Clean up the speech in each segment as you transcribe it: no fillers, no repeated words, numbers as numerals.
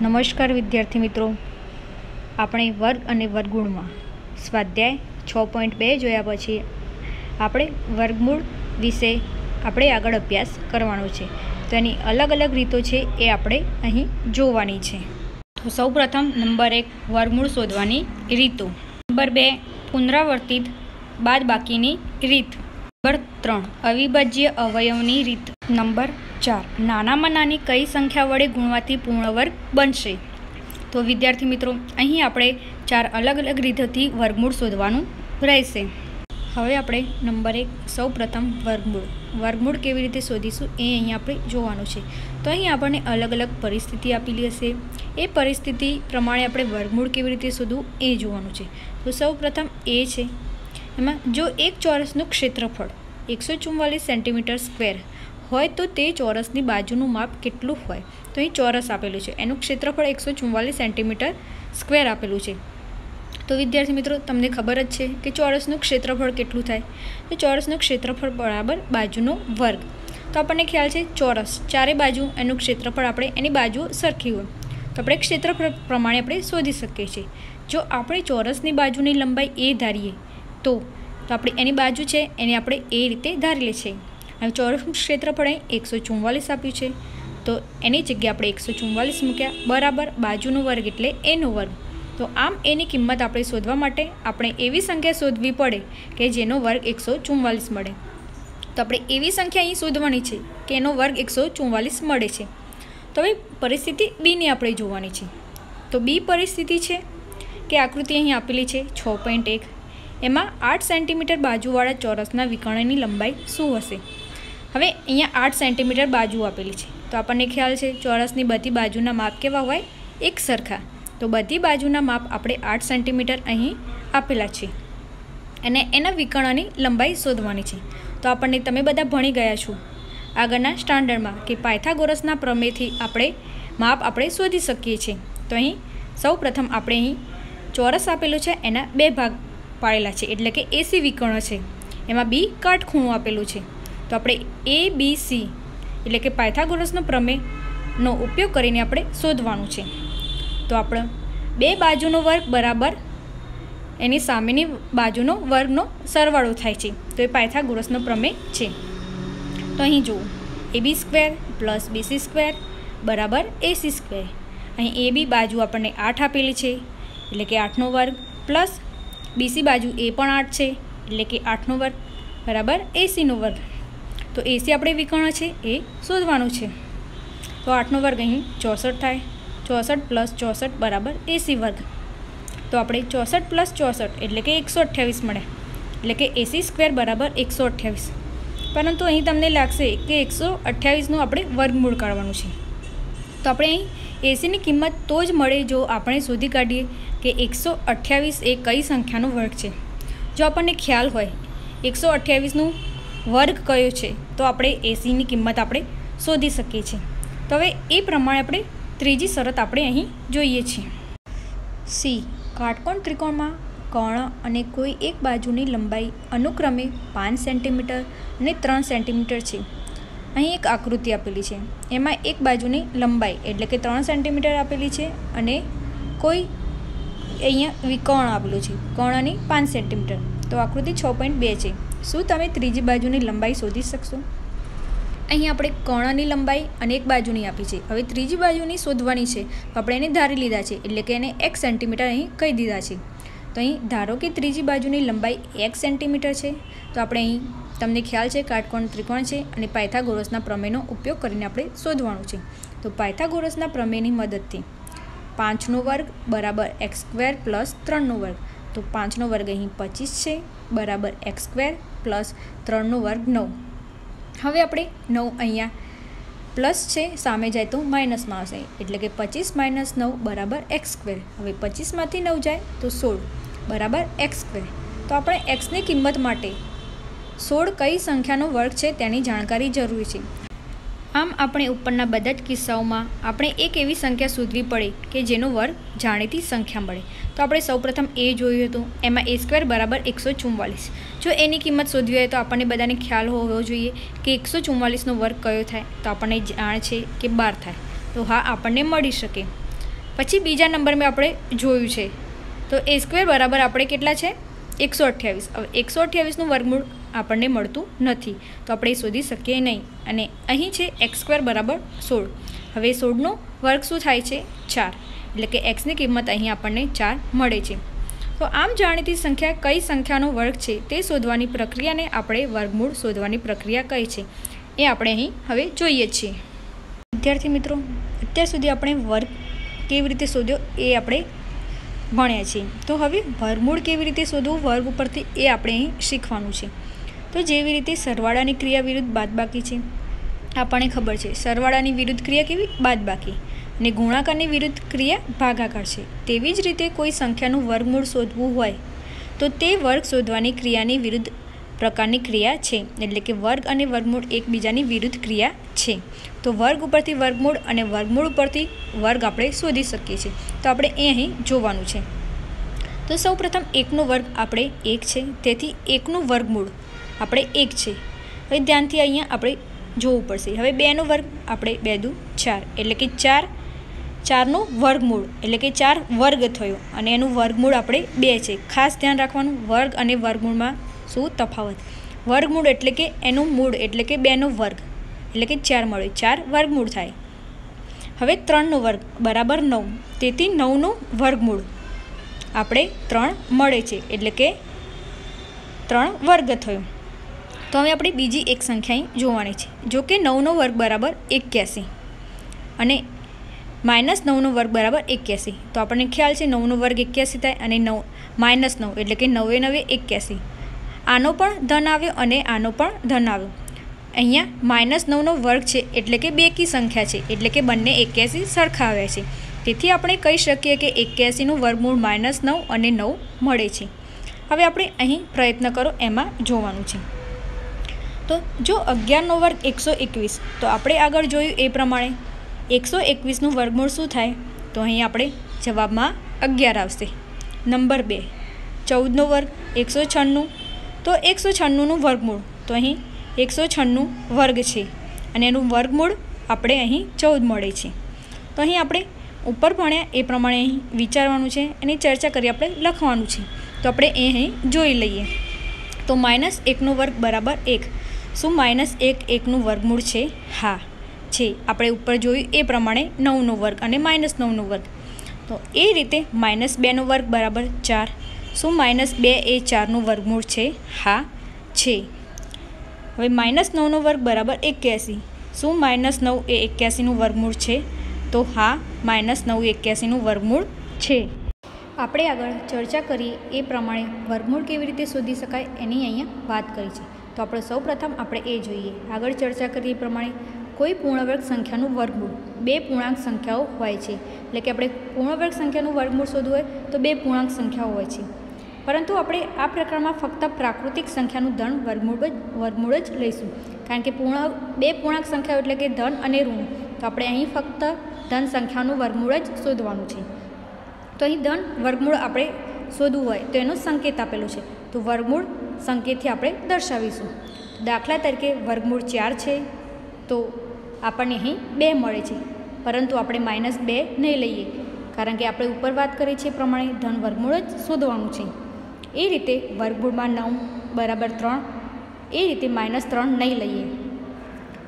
નમસ્કાર વિદ્યાર્થી મિત્રો, આપણે વર્ગ અને વર્ગમૂળમાં સ્વાધ્યાય 6.2 જોયા પછી આપણે વર્ગમૂળ વિશે આપણે આગળ અભ્યાસ કરવાનો છે. તો એની અલગ અલગ રીતો છે એ આપણે અહીં જોવાની છે. તો સૌપ્રથમ નંબર 1 વર્ગમૂળ શોધવાની રીતો. નંબર 2 પુનરાવર્તિત બાદબાકીની રીત. નંબર 3 અવિભાજ્ય અવયવની રીત. નંબર 4 નાનામાં નાની કઈ સંખ્યા વડે ગુણવાથી પૂર્ણ વર્ગ બનશે. તો વિદ્યાર્થી મિત્રો, અહીં આપણે 4 અલગ અલગ રીતોથી વર્ગમૂળ શોધવાનું રહેશે. હવે આપણે નંબર 1 સૌ પ્રથમ વર્ગમૂળ કેવી રીતે શોધીશું એ અહીં આપણે જોવાનું છે. તો અહીં આપણને અલગ અલગ પરિસ્થિતિ આપેલી હશે, એ પરિસ્થિતિ પ્રમાણે આપણે વર્ગમૂળ કેવી રીતે શોધવું એ જોવાનું છે. તો સૌ પ્રથમ એ છે, એમાં જો એક ચોરસનું ક્ષેત્રફળ 144 સેન્ટીમીટર સ્ક્વેર હોય તો તે ચોરસની બાજુનું માપ કેટલું હોય. તો અહીં ચોરસ આપેલું છે, એનું ક્ષેત્રફળ 144 સેન્ટીમીટર સ્ક્વેર આપેલું છે. તો વિદ્યાર્થી મિત્રો, તમને ખબર જ છે કે ચોરસનું ક્ષેત્રફળ કેટલું થાય. તો ચોરસનું ક્ષેત્રફળ બરાબર બાજુનો વર્ગ. તો આપણને ખ્યાલ છે ચોરસ ચારે બાજુ એનું ક્ષેત્રફળ આપણે એની બાજુ સરખી હોય તો આપણે ક્ષેત્રફળ પ્રમાણે આપણે શોધી શકીએ છીએ. જો આપણે ચોરસની બાજુની લંબાઈ એ ધારીએ તો આપણે એની બાજુ છે એને આપણે એ રીતે ધારી લે છે. હવે ચોરસનું ક્ષેત્રફળ 144 આપ્યું છે, તો એની જગ્યાએ આપણે 144 મૂક્યા બરાબર બાજુનો વર્ગ એટલે એનો વર્ગ. તો આમ એની કિંમત આપણે શોધવા માટે આપણે એવી સંખ્યા શોધવી પડે કે જેનો વર્ગ 144 મળે. તો આપણે એવી સંખ્યા અહીં શોધવાની છે કે એનો વર્ગ 144 મળે છે. તો હવે પરિસ્થિતિ બીની આપણે જોવાની છે. તો બી પરિસ્થિતિ છે કે આકૃતિ અહીં આપેલી છે 6.1, એમાં 8 સેન્ટીમીટર બાજુવાળા ચોરસના વિકર્ણની લંબાઈ શું હશે. હવે અહીંયા 8 સેન્ટીમીટર બાજુ આપેલી છે, તો આપણને ખ્યાલ છે ચોરસની બધી બાજુના માપ કેવા હોય, એક સરખા. તો બધી બાજુના માપ આપણે 8 સેન્ટીમીટર અહીં આપેલા છે અને એના વિકર્ણની લંબાઈ શોધવાની છે. તો આપણને તમે બધા ભણી ગયા છો આગળના સ્ટાન્ડર્ડમાં કે પાયથાગોરસના પ્રમેયથી આપણે માપ આપણે શોધી શકીએ છીએ. તો અહીં સૌ પ્રથમ આપણે અહીં ચોરસ આપેલું છે, એના 2 ભાગ પાડેલા છે એટલે કે એસી વિકર્ણ છે, એમાં બી કાટખૂણું આપેલું છે. તો આપણે ABC એટલે કે પાયથાગોરસનો પ્રમેયનો ઉપયોગ કરીને આપણે શોધવાનું છે. તો આપણે 2 બાજુનો વર્ગ બરાબર એની સામેની બાજુનો વર્ગનો સરવાળો થાય છે. તો એ પાયથાગોરસનો પ્રમેય છે. તો અહીં જુઓ, AB² + BC² બરાબર AC². અહીં AB બાજુ આપણને 8 આપેલી છે એટલે કે 8નો વર્ગ પ્લસ BC બાજુ એ પણ 8 છે એટલે કે 8નો વર્ગ બરાબર ACનો વર્ગ. તો AC આપણે વિકર્ણ છે એ શોધવાનું છે. તો 8નો વર્ગ અહીં 64 થાય, 64 + 64 બરાબર AC વર્ગ. તો આપણે 64 + 64 એટલે કે 128 મળે એટલે કે AC² બરાબર 128. પરંતુ અહીં તમને લાગશે કે 128નું આપણે વર્ગમૂળ કાઢવાનું છે. તો આપણે અહીં ACની કિંમત તો જ મળે જો આપણે શોધી કાઢીએ કે 128 એ કઈ સંખ્યાનો વર્ગ છે. જો આપણને ખ્યાલ હોય 128નું વર્ગ કયો છે તો આપણે ACની કિંમત આપણે શોધી શકીએ છીએ. તો હવે એ પ્રમાણે આપણે ત્રીજી શરત આપણે અહીં જોઈએ છીએ. C કાટકોણ ત્રિકોણમાં કર્ણ અને કોઈ એક બાજુની લંબાઈ અનુક્રમે 5 સેન્ટીમીટર અને 3 સેન્ટીમીટર છે. અહીં એક આકૃતિ આપેલી છે, એમાં એક બાજુની લંબાઈ એટલે કે 3 સેન્ટીમીટર આપેલી છે અને કોઈ અહીંયા વિકર્ણ આપેલું છે કર્ણની 5 સેન્ટીમીટર. તો આકૃતિ 6.2 છે. શું તમે ત્રીજી બાજુની લંબાઈ શોધી શકશો? અહીં આપણે કર્ણની લંબાઈ અને એક બાજુની આપી છે. હવે ત્રીજી બાજુની શોધવાની છે તો આપણે એને ધારી લીધા છે એટલે કે એને 1 સેન્ટીમીટર અહીં કહી દીધા છે. તો અહીં ધારો કે ત્રીજી બાજુની લંબાઈ 1 સેન્ટીમીટર છે. તો આપણે અહીં તમને ખ્યાલ છે કાટકોણ ત્રિકોણ છે અને પાયથાગોરસના પ્રમેયનો ઉપયોગ કરીને આપણે શોધવાનું છે. તો પાયથાગોરસના પ્રમેયની મદદથી 5નો વર્ગ બરાબર x² + 3નો વર્ગ. તો 5નો વર્ગ અહીં 25 છે બરાબર x² + 3નો વર્ગ 9. હવે આપણે 9 અહીંયા પ્લસ છે, સામે જાય તો માઇનસમાં આવશે એટલે કે 25 - 9 બરાબર x². હવે 25માંથી 9 જાય તો 16 બરાબર x². તો આપણે xની કિંમત માટે 16 કઈ સંખ્યાનો વર્ગ છે તેની જાણકારી જરૂરી છે. આમ આપણે ઉપરના બધા જ કિસ્સાઓમાં આપણે એક એવી સંખ્યા શોધવી પડે કે જેનો વર્ગ જાણીતી સંખ્યા મળે. તો આપણે સૌપ્રથમ એ જોયું હતું, એમાં a² બરાબર 144. જો એની કિંમત શોધવી હોય તો આપણને બધાને ખ્યાલ હોવો જોઈએ કે 144નો વર્ગ કયો થાય. તો આપણને જાણ છે કે 12 થાય. તો હા, આપણને મળી શકે. પછી બીજા નંબરમાં આપણે જોયું છે તો એ સ્ક્વેર બરાબર આપણે કેટલા છે 128. હવે 128નું વર્ગમૂળ આપણને મળતું નથી તો આપણે શોધી શકીએ નહીં. અને અહીં છે એક્સ સ્ક્વેર બરાબર 16. હવે 16નો વર્ગ શું થાય છે 4, એટલે કે એક્સની કિંમત અહીં આપણને 4 મળે છે. તો આમ જાણીતી સંખ્યા કઈ સંખ્યાનો વર્ગ છે તે શોધવાની પ્રક્રિયાને આપણે વર્ગમૂળ શોધવાની પ્રક્રિયા કહે છે, એ આપણે અહીં હવે જોઈએ છીએ. વિદ્યાર્થી મિત્રો, અત્યાર સુધી આપણે વર્ગ કેવી રીતે શોધ્યો એ આપણે ભણ્યા છીએ. તો હવે વર્ગમૂળ કેવી રીતે શોધવું વર્ગ ઉપરથી એ આપણે અહીં શીખવાનું છે. તો જેવી રીતે સરવાળાની ક્રિયા વિરુદ્ધ બાદબાકી છે, આપણને ખબર છે સરવાળાની વિરુદ્ધ ક્રિયા કેવી બાદબાકી, અને ગુણાકારની વિરુદ્ધ ક્રિયા ભાગાકાર છે. તેવી જ રીતે કોઈ સંખ્યાનું વર્ગમૂળ શોધવું હોય તો તે વર્ગ શોધવાની ક્રિયાની વિરુદ્ધ પ્રકારની ક્રિયા છે, એટલે કે વર્ગ અને વર્ગમૂળ એકબીજાની વિરુદ્ધ ક્રિયા છે. તો વર્ગ ઉપરથી વર્ગમૂળ અને વર્ગમૂળ ઉપરથી વર્ગ આપણે શોધી શકીએ છીએ. તો આપણે એ અહીં જોવાનું છે. તો સૌપ્રથમ 1નો વર્ગ આપણે 1 છે, તેથી 1નું વર્ગમૂળ આપણે 1 છે. હવે ધ્યાનથી અહીંયા આપણે જોવું પડશે. હવે 2નો વર્ગ આપણે 2 દુ 4, એટલે કે 4નું વર્ગમૂળ, એટલે કે 4 વર્ગ થયો અને એનું વર્ગમૂળ આપણે 2 છે. ખાસ ધ્યાન રાખવાનું, વર્ગ અને વર્ગમૂળમાં શું તફાવત. વર્ગમૂળ એટલે કે એનું મૂળ એટલે કે 2નો વર્ગ, એટલે કે 4 મળે, 4 વર્ગમૂળ થાય. હવે 3નો વર્ગ બરાબર 9, તેથી 9નું વર્ગમૂળ આપણે 3 મળે છે, એટલે કે 3 વર્ગ થયો. તો હવે આપણે બીજી એક સંખ્યા જોવાની છે. જો કે 9નો વર્ગ બરાબર 81 અને -9નો વર્ગ બરાબર 81. તો આપણને ખ્યાલ છે 9નો વર્ગ 81 થાય અને -9 એટલે કે 9 9 81. આનો પણ ધન આવ્યો અને આનો પણ ધન આવ્યો. અહીંયા -9નો વર્ગ છે એટલે કે બેકી સંખ્યા છે, એટલે કે બંને 81 સરખા આવ્યા છે. તેથી આપણે કહી શકીએ કે 81નું વર્ગમૂળ -9 અને 9 મળે છે. હવે આપણે અહીં પ્રયત્ન કરો એમાં જોવાનું છે. તો જો 11નો વર્ગ 121, તો આપણે આગળ જોયું એ પ્રમાણે 121નું વર્ગમૂળ શું થાય, તો અહીં આપણે જવાબમાં 11 આવશે. નંબર 2, 14નો વર્ગ 196, તો 196નું વર્ગમૂળ, તો અહીં 196 વર્ગ છે અને એનું વર્ગમૂળ આપણે અહીં 14 મળે છે. તો અહીં આપણે ઉપર ભણ્યા એ પ્રમાણે અહીં વિચારવાનું છે, એની ચર્ચા કરી આપણે લખવાનું છે. તો આપણે એ અહીં જોઈ લઈએ. તો -1નો વર્ગ બરાબર 1. શું -1 1નું વર્ગમૂળ છે? હા છે. આપણે ઉપર જોયું એ પ્રમાણે 9નો વર્ગ અને -9નો વર્ગ. તો એ રીતે -2નો વર્ગ બરાબર 4. શું -2 એ 4નું વર્ગમૂળ છે? હા છે. હવે -9નો વર્ગ બરાબર 81. શું -9 એ 81નું વર્ગમૂળ છે? તો હા, -9 81નું વર્ગમૂળ છે. આપણે આગળ ચર્ચા કરીએ એ પ્રમાણે વર્ગમૂળ કેવી રીતે શોધી શકાય એની અહીંયા વાત કરી છે. તો આપણે સૌપ્રથમ આપણે એ જોઈએ. આગળ ચર્ચા કરીએ એ પ્રમાણે કોઈ પૂર્ણવર્ગ સંખ્યાનું વર્ગમૂળ 2 પૂર્ણાંક સંખ્યાઓ હોય છે, એટલે કે આપણે પૂર્ણવર્ગ સંખ્યાનું વર્ગમૂળ શોધવું હોય તો 2 પૂર્ણાંક સંખ્યાઓ હોય છે. પરંતુ આપણે આ પ્રકરણમાં ફક્ત પ્રાકૃતિક સંખ્યાનું ધન વર્ગમૂળ જ લઈશું, કારણ કે 2 પૂર્ણાંક સંખ્યાઓ એટલે કે ધન અને ઋણ. તો આપણે અહીં ફક્ત ધન સંખ્યાનું વર્ગમૂળ જ શોધવાનું છે. તો અહીં ધન વર્ગમૂળ આપણે શોધવું હોય તો એનો સંકેત આપેલો છે, તો વર્ગમૂળ સંકેતથી આપણે દર્શાવીશું. દાખલા તરીકે વર્ગમૂળ 4 છે તો આપણને અહીં 2 મળે છે, પરંતુ આપણે -2 નહીં લઈએ, કારણ કે આપણે ઉપર વાત કરી છે એ પ્રમાણે ધન વર્ગમૂળ જ શોધવાનું છે. એ રીતે વર્ગમૂળમાં 9 બરાબર 3, એ રીતે -3 નહીં લઈએ.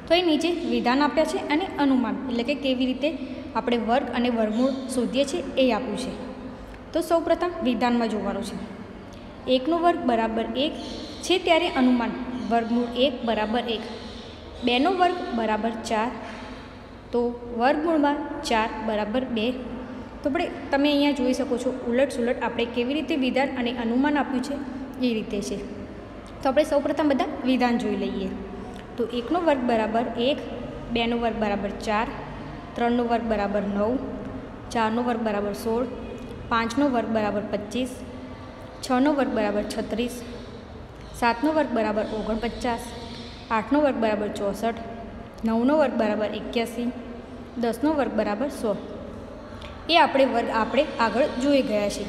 તો એ નીચે વિધાન આપ્યા છે અને અનુમાન, એટલે કે કેવી રીતે આપણે વર્ગ અને વર્ગમૂળ શોધીએ છીએ એ આપ્યું છે. તો સૌપ્રથમ વિધાનમાં જોવાનું છે. 1નો વર્ગ બરાબર 1 છે ત્યારે અનુમાન વર્ગમૂળ 1 બરાબર 1. 2નો વર્ગ બરાબર 4, તો વર્ગમૂળમાં 4 બરાબર 2. તો તમે અહીંયા જોઈ શકો છો ઉલટ સુલટ આપણે કેવી રીતે વિધાન અને અનુમાન આપ્યું છે એ રીતે છે. તો આપણે સૌપ્રથમ બધા વિધાન જોઈ લઈએ. તો 1નો વર્ગ બરાબર 1, 2નો વર્ગ બરાબર 4, 3નો વર્ગ બરાબર 9, 4નો વર્ગ બરાબર 16, 5નો વર્ગ બરાબર 25, 6નો વર્ગ બરાબર 36, 7નો વર્ગ બરાબર 49, 8નો વર્ગ બરાબર 64, 9નો વર્ગ બરાબર 81, 10નો વર્ગ બરાબર 100. એ વર્ગ આપણે આગળ જોઈ ગયા છે.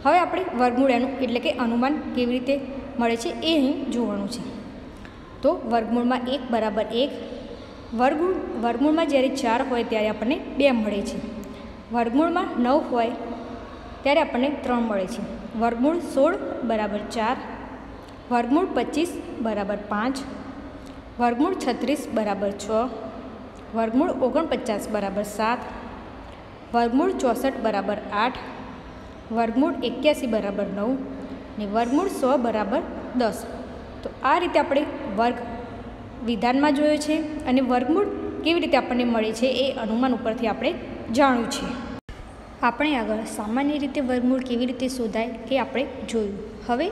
હવે આપણે વર્ગમૂળ એનું એટલે કે અનુમાન કેવી રીતે મળે છે એ અહીં જોવાનું છે. તો વર્ગમૂળમાં 1 બરાબર 1, વર્ગમૂળમાં જ્યારે 4 હોય ત્યારે આપણને 2 મળે છે. વર્ગમૂળમાં 9 હોય ત્યારે આપણને 3 મળે છે. વર્ગમૂળ 16 બરાબર 4, વર્ગમૂળ 25 બરાબર 5, વર્ગમૂળ 36 બરાબર 6, વર્ગમૂળ 49 બરાબર 7, વર્ગમૂળ 64 બરાબર 8, વર્ગમૂળ 81 બરાબર 9 ને વર્ગમૂળ 100 બરાબર 10. તો આ રીતે આપણે વર્ગ વિધાનમાં જોયો છે અને વર્ગમૂળ કેવી રીતે આપણને મળે છે એ અનુમાન ઉપરથી આપણે જાણ્યું છે. આપણે આગળ સામાન્ય રીતે વર્ગમૂળ કેવી રીતે શોધાય એ આપણે જોયું. હવે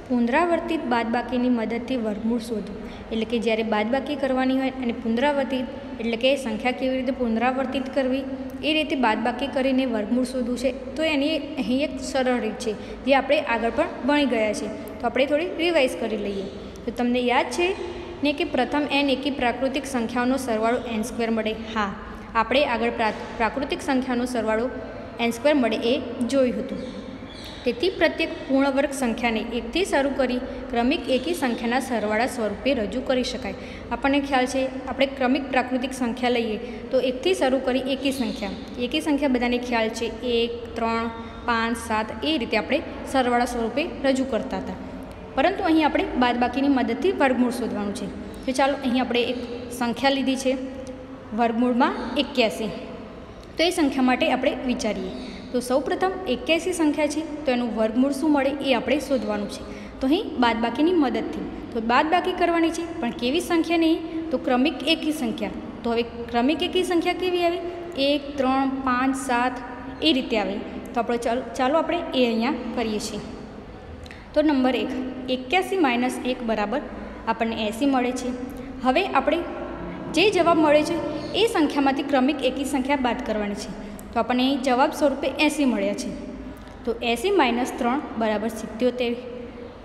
પુનરાવર્તિત બાદબાકીની મદદથી વર્ગમૂળ શોધવું, એટલે કે જ્યારે બાદબાકી કરવાની હોય અને પુનરાવર્તિત એટલે કે સંખ્યા કેવી રીતે પુનરાવર્તિત કરવી એ રીતે બાદબાકી કરીને વર્ગમૂળ શોધવું છે. તો એની અહીં એક સરળ રીત છે જે આપણે આગળ પણ ભણી ગયા છે. તો આપણે થોડી રિવાઇઝ કરી લઈએ. તો તમને યાદ છે ને કે પ્રથમ n એકી પ્રાકૃતિક સંખ્યાઓનો સરવાળો n² મળે? હા, આપણે આગળ પ્રાકૃતિક સંખ્યાનો સરવાળો n² મળે એ જોયું હતું. તેથી પ્રત્યેક પૂર્ણ વર્ગ સંખ્યાને 1થી શરૂ કરી ક્રમિક એકી સંખ્યાના સરવાળા સ્વરૂપે રજૂ કરી શકાય. આપણને ખ્યાલ છે આપણે ક્રમિક પ્રાકૃતિક સંખ્યા લઈએ તો 1થી શરૂ કરી એકી સંખ્યા બધાને ખ્યાલ છે 1, 3, 5, 7 એ રીતે આપણે સરવાળા સ્વરૂપે રજૂ કરતા હતા. પરંતુ અહીં આપણે બાદબાકીની મદદથી વર્ગમૂળ શોધવાનું છે. તો ચાલો અહીં આપણે એક સંખ્યા લીધી છે વર્ગમૂળમાં 81. તો એ સંખ્યા માટે આપણે વિચારીએ. તો સૌપ્રથમ 81 સંખ્યા છે તો એનું વર્ગમૂળ શું મળે એ આપણે શોધવાનું છે. તો અહીં બાદબાકીની મદદથી તો બાદબાકી કરવાની છે, પણ કેવી સંખ્યા નહીં તો ક્રમિક એકી સંખ્યા. તો હવે ક્રમિક એકી સંખ્યા કેવી આવે? 1, 3, 5, 7 એ રીતે આવે. તો આપણે ચાલો આપણે એ અહીંયા કરીએ છીએ. તો નંબર 1 81 - 1 બરાબર આપણને 80 મળે છે. હવે આપણે જે જવાબ મળે છે એ સંખ્યામાંથી ક્રમિક એકી સંખ્યા બાદ કરવાની છે. તો આપણને અહીં જવાબ સ્વરૂપે 80 મળ્યા છે. તો 80 - 3 બરાબર 77.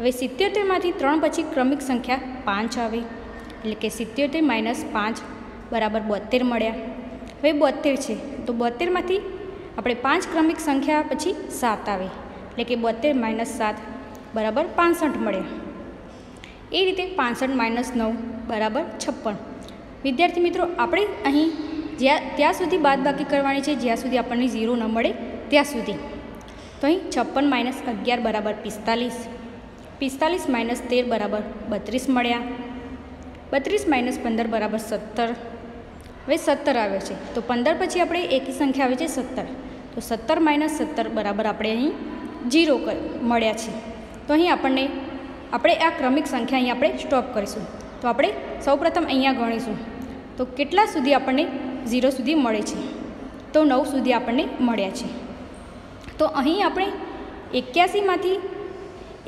હવે 77માંથી 3 પછી ક્રમિક સંખ્યા 5 આવે, એટલે કે 77 - 5 બરાબર 72 મળ્યા. હવે 72 છે તો 72માંથી આપણે 5 ક્રમિક સંખ્યા પછી 7 આવે, એટલે કે 72 - 7 બરાબર 65 મળ્યા. એ રીતે 65 - 9 બરાબર 56. વિદ્યાર્થી મિત્રો, આપણે અહીં ત્યાં સુધી બાદબાકી કરવાની છે જ્યાં સુધી આપણને 0 ન મળે ત્યાં સુધી. તો અહીં 56 - 11 બરાબર 45, 45 - 13 બરાબર 32 મળ્યા, 32 - 15 બરાબર 17. હવે 17 આવે છે તો 15 પછી આપણે એકી સંખ્યા આવે છે 17. તો 17 - 17 બરાબર આપણે અહીં 0 મળ્યા છે. તો અહીં આપણે આ ક્રમિક સંખ્યા અહીં આપણે સ્ટોપ કરીશું. તો આપણે સૌપ્રથમ અહીંયા ગણીશું તો કેટલા સુધી આપણને 0 સુધી મળે છે? તો 9 સુધી આપણને મળ્યા છે. તો અહીં આપણે 81માંથી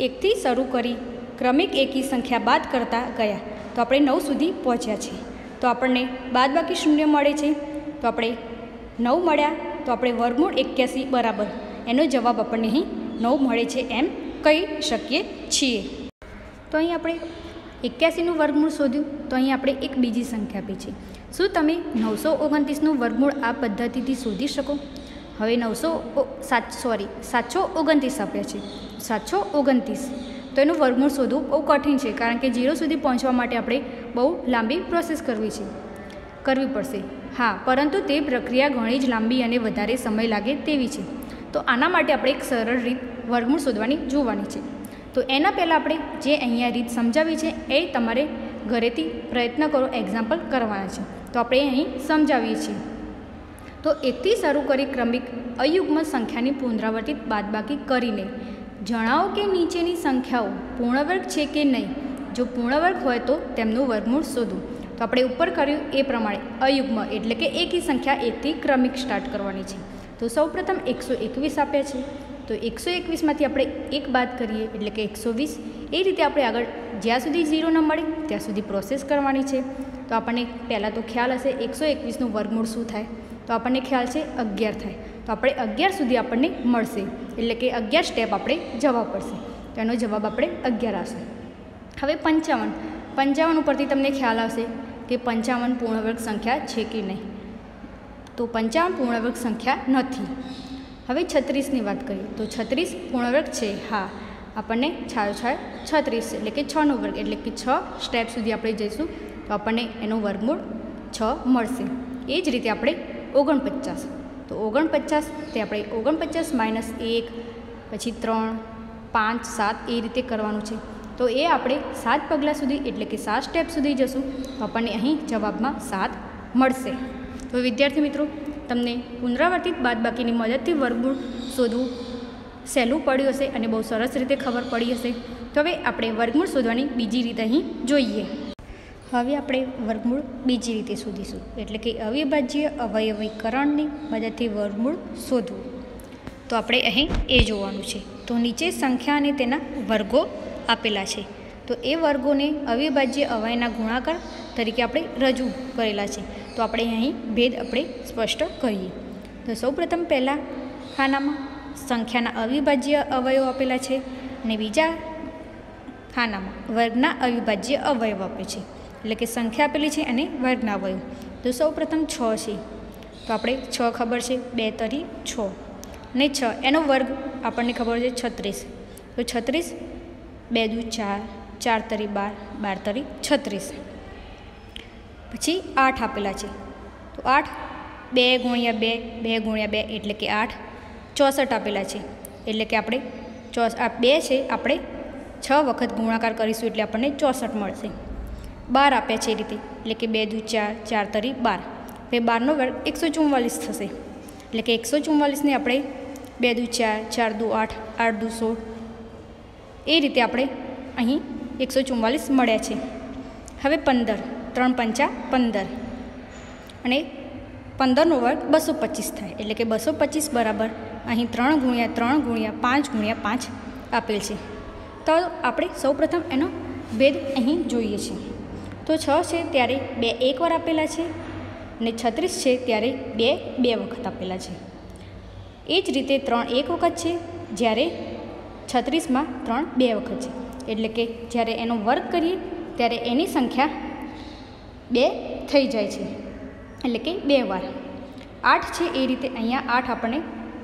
1થી શરૂ કરી ક્રમિક એકી સંખ્યા બાદ કરતા ગયા તો આપણે 9 સુધી પહોંચ્યા છે. તો આપણને બાદબાકી 0 મળે છે. તો આપણે 9 મળ્યા તો આપણે વર્ગમૂળ 81 બરાબર એનો જવાબ આપણને અહીં 9 મળે છે એમ કહી શકીએ છીએ. તો અહીં આપણે 81નું વર્ગમૂળ શોધ્યું. તો અહીં આપણે એક બીજી સંખ્યા આપી છે. શું તમે 929નું વર્ગમૂળ આ પદ્ધતિથી શોધી શકો? હવે 729 આપ્યા છે. 729 તો એનું વર્ગમૂળ શોધવું બહુ કઠિન છે, કારણ કે 0 સુધી પહોંચવા માટે આપણે બહુ લાંબી પ્રોસેસ કરવી પડશે. હા, પરંતુ તે પ્રક્રિયા ઘણી જ લાંબી અને વધારે સમય લાગે તેવી છે. તો આના માટે આપણે એક સરળ રીત વર્ગમૂળ શોધવાની જોવાની છે. તો એના પહેલાં આપણે જે અહીંયા રીત સમજાવી છે એ તમારે ઘરેથી પ્રયત્ન કરો, એક્ઝામ્પલ કરવાના છે. તો આપણે અહીં સમજાવીએ છીએ. તો 1થી શરૂ કરી ક્રમિક અયુગ્મ સંખ્યાની પુનરાવર્તિત બાદબાકી કરીને જણાવો કે નીચેની સંખ્યાઓ પૂર્ણવર્ગ છે કે નહીં. જો પૂર્ણવર્ગ હોય તો તેમનું વર્ગમૂળ શોધવું. તો આપણે ઉપર કર્યું એ પ્રમાણે અયુગ્મ એટલે કે એકી સંખ્યા 1થી ક્રમિક સ્ટાર્ટ કરવાની છે. તો સૌપ્રથમ 121 આપ્યા છે. તો 121માંથી આપણે 1 બાદ કરીએ એટલે કે 120. એ રીતે આપણે આગળ જ્યાં સુધી 0 ન મળે ત્યાં સુધી પ્રોસેસ કરવાની છે. તો આપણને પહેલાં તો ખ્યાલ હશે 121નું વર્ગમૂળ શું થાય? તો આપણને ખ્યાલ છે 11 થાય. તો આપણે 11 સુધી આપણને મળશે, એટલે કે 11 સ્ટેપ આપણે જવા પડશે. તો એનો જવાબ આપણે 11 આવશે. હવે 55 ઉપરથી તમને ખ્યાલ આવશે કે 55 પૂર્ણવર્ગ સંખ્યા છે કે નહીં. તો 55 પૂર્ણવર્ગ સંખ્યા નથી. હવે 36ની વાત કરીએ તો 36 પૂર્ણવર્ગ છે. હા, આપણને 36 એટલે કે 6નો વર્ગ એટલે કે 6 સ્ટેપ સુધી આપણે જઈશું તો આપણને એનું વર્ગમૂળ 6 મળશે. એ જ રીતે આપણે 49 તો 49 તે આપણે 49 માઇનસ 1 પછી 3 5 7 એ રીતે કરવાનું છે. તો એ આપણે 7 પગલાં સુધી એટલે કે 7 સ્ટેપ સુધી જશું તો આપણને અહીં જવાબમાં 7 મળશે. તો વિદ્યાર્થી મિત્રો, તમને પુનરાવર્તિત બાદબાકીની મદદથી વર્ગમૂળ શોધવું સહેલું પડ્યું હશે અને બહુ સરસ રીતે ખબર પડી હશે. તો હવે આપણે વર્ગમૂળ શોધવાની બીજી રીત અહીં જોઈએ. હવે આપણે વર્ગમૂળ બીજી રીતે શોધીશું, એટલે કે અવિભાજ્ય અવયવીકરણની મદદથી વર્ગમૂળ શોધવું. તો આપણે અહીં એ જોવાનું છે. તો નીચે સંખ્યા અને તેના વર્ગો આપેલા છે. તો એ વર્ગોને અવિભાજ્ય અવયવના ગુણાકાર તરીકે આપણે રજૂ કરેલા છે. તો આપણે અહીં ભેદ આપણે સ્પષ્ટ કરીએ. તો સૌપ્રથમ પહેલાં ખાનામાં સંખ્યાના અવિભાજ્ય અવયવો આપેલા છે અને બીજા ખાનામાં વર્ગના અવિભાજ્ય અવયવ આપે છે, એટલે કે સંખ્યા આપેલી છે અને વર્ગના અવયવ. તો સૌપ્રથમ 6 છે. તો આપણે 6 ખબર છે, 2 તરી 6 અને 6 એનો વર્ગ આપણને ખબર છે 36. તો 36 2 દુ 4, 4 તરી 12, 12 તરી 36. પછી 8 આપેલા છે. તો 8 2 ગુણ્યા 2, 2 ગુણ્યા 2 એટલે કે 8. 64 આપેલા છે, એટલે કે આપણે 2 છે આપણે 6 વખત ગુણાકાર કરીશું એટલે આપણને 64 મળશે. 12 આપ્યા છે એ રીતે, એટલે કે 2 દુ 4, 4 તરી 12. હવે 12નો વર્ગ 144 થશે, એટલે કે 144ને આપણે 2 દુ 4, 4 દુ 8, 8 દુ 16 એ રીતે આપણે અહીં 144 મળ્યા છે. હવે 15, 3 પંચા 15 અને 15નો વર્ગ 225 થાય, એટલે કે 225 બરાબર અહીં 3 ગુણ્યા 3 ગુણ્યા 5 ગુણ્યા 5 આપેલ છે. તો આપણે સૌપ્રથમ એનો ભેદ અહીં જોઈએ છીએ. તો 6 છે ત્યારે 2 એક વાર આપેલા છે અને 36 છે ત્યારે 2 2 વખત આપેલા છે. એ જ રીતે 3 એક વખત છે, જ્યારે 36માં 3 2 વખત છે, એટલે કે જ્યારે એનો વર્ગ કરીએ ત્યારે એની સંખ્યા 2 થઈ જાય છે, એટલે કે 2 વાર. 8 છે એ રીતે અહીંયા 8 આપણને